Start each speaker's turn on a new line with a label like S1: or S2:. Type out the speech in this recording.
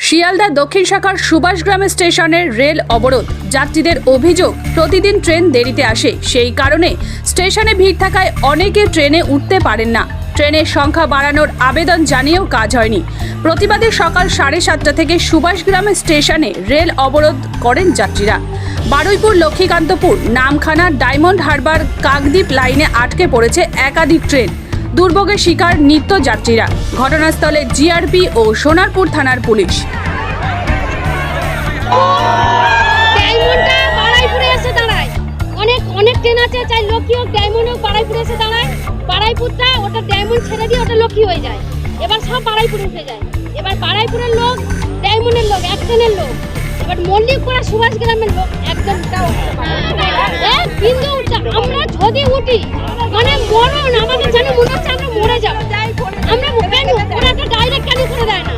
S1: শিয়ালদা দক্ষিণ শাখার সুভাষগ্রাম স্টেশনের রেল অবরোধ। যাত্রীদের অভিযোগ, প্রতিদিন ট্রেন দেরিতে আসে, সেই কারণে স্টেশনে ভিড় থাকায় অনেকে ট্রেনে উঠতে পারেন না। ট্রেনের সংখ্যা বাড়ানোর আবেদন জানিয়েও কাজ হয়নি। প্রতিবাদে সকাল 7:30 থেকে সুভাষগ্রাম স্টেশনে রেল অবরোধ করেন যাত্রীরা। বারুইপুর, লক্ষ্মীকান্তপুর, নামখানা, ডায়মন্ড হারবার, কাকদ্বীপ লাইনে আটকে পড়েছে একাধিক ট্রেন। দুর্ভোগের শিকার নিত্য যাত্রীরা। ঘটনাস্থলে জিআরপি ও সোনারপুর থানার পুলিশ।
S2: ডায়মন্ডটা বারাইপুরে এসে দাঁড়ায়, অনেক ট্রেন আছে, চাই লক্ষ্মী হোক ডায়মন্ড হোক, বারাইপুরে এসে দাঁড়ায়। বারাইপুরটা ওটা ডায়মন্ড ছেড়ে দিয়ে ওটা লক্ষ্মী হয়ে যায়, এবার সব বারাইপুরে উঠে যায়। এবার বারাইপুরের লোক, ডায়মন্ডের লোক, এক ট্রেনের লোক, এবার মল্লিকপুরা সুভাষগ্রামের লোক একদমটাও বিন্দু আমরা যদি উঠি মানে মরণ, আমাদের যেন মনে হচ্ছে আমরা মরে যাবো। আমরা কেন ওরা একটা ডাইরেক্ট কেন করে দেয় না?